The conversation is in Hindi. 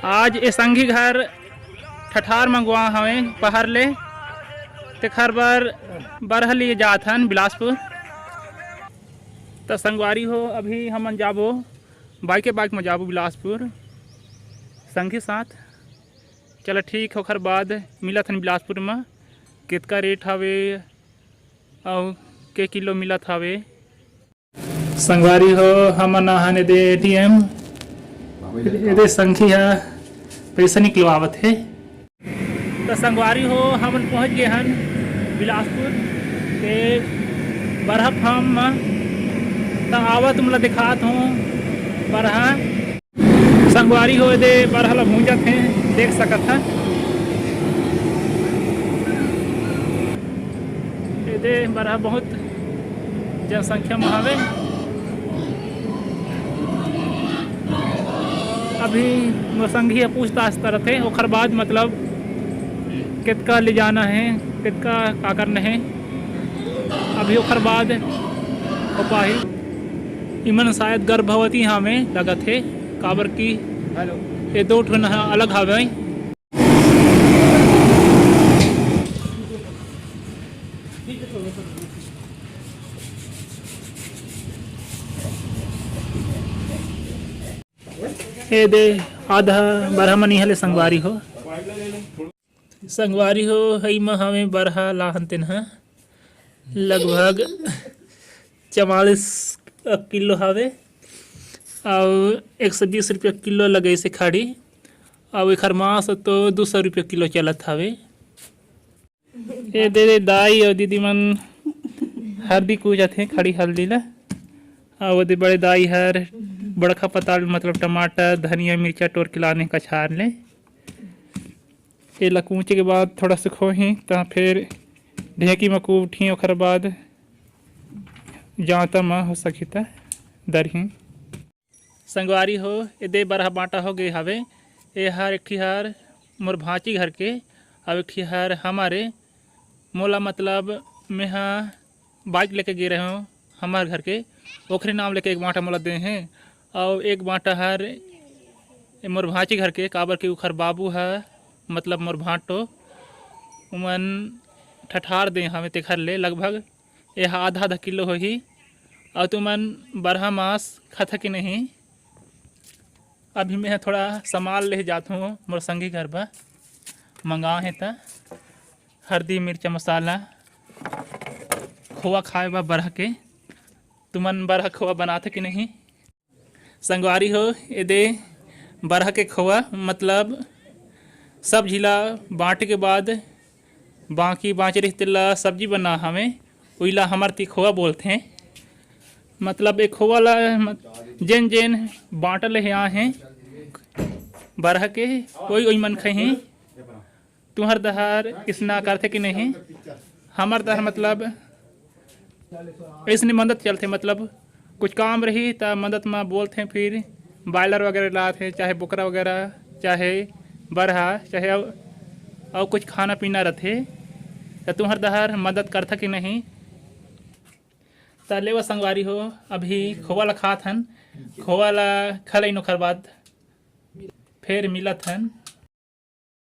आज ए संगी घर ठठार मंगवा हवे पहर ले तेखर बर बरह लिए जात हन बिलासपुर। तो संगवारी हो अभी हम जाबो बाइक में जाबो बिलासपुर संगी साथ। चलो ठीक है, ओखर बाद मिलत हन बिलासपुर में कितना रेट हवे और के किलो मिलत हवे। संगवारी हो हमन आहन दे एटीएम ये संखी है पैसा निकलवावत है। तो संगवारी हो हमन पहुंच गए हन बिलासपुर के बरहा फार्म में। तो आवा तुमला दिखात हूँ बरहा। संगवारी हो दे बरहा ला भूंजत हैं, देख सकत है दे बरहा बहुत जनसंख्या में हवे। अभी संघी पूछताछ करत है, ओखर बाद मतलब कितना ले जाना है कितना का करना है अभी ओखर बाद हो पाही। इमन शायद गर्भवती हमें लगत है काबर की ये दो ठन अलग हवे। ये दे आधा बरहा मनी हले संगवारी हो। संगवारी हो हई में हमें बरहा लाहन तेन है लगभग 44 किलो हवे और 120 रुपया किलो लगे से खड़ी और एखर मांस तो 200 रुपया किलो चलत हवे। ये दे दाई और दीदी मन हल्दी कूजत है खड़ी हल्दी ला। और दे बड़े दाई हर बड़खा पताल मतलब टमाटर धनिया मिर्चा टोर के लाने का छार ले। ये लकूचे के बाद थोड़ा सुखोही तो फिर ढेकी में कूठी ओखर बाद जाता में हो सकी था दरही। संगवारी हो ये दे बरहा बाँटा हो गए हवे। ये हर एक हर मोर भांची घर के और एक हर हमारे मोला मतलब मैं हाँ बाइक लेके गे रहे हूँ हमारे घर के ओखरे नाम लेके एक बाँटा मोला दे हैं और एक बाँटा हर मोर भांची घर के काबर के उखर बाबू है मतलब मोर भांटो उमन ठठार दे हमें तेखर ले लगभग यह आधा किलो हो ही। और तुमन बरहा मांस खाता कि नहीं। अभी मैं थोड़ा सामान ले जाता हूँ मोर संगी घर बा मंगा है तो हल्दी मिर्चा मसाला खोआ खाए बा बरहा के। तुमन बरहा खोआ बनाते कि नहीं। संगवारी हो ये दे बरहा के खोआ मतलब सब झिला बाँटे के बाद बाकी बाँच रही तिल्ला सब्जी बना हमें उइला हमार ती खोआ बोलते हैं। मतलब एक खोआ ला जेन जेन बाँटल है यहाँ हैं बरहा के कोई वही मन खही तुम्हार दहार किसना करते कि नहीं। हमार दहार मतलब ऐसने मदद चलते मतलब कुछ काम रही तो मदद में बोलते हैं फिर बॉयलर वगैरह लाते हैं चाहे बोकरा वगैरह चाहे बरहा चाहे और कुछ खाना पीना रहते तो तुम्हार दहार मदद करता कि नहीं। तो ले वो संगवारी हो अभी खोवा ला खात हन खोवा ला खा लेन ओखर बाद फिर मिलत हन।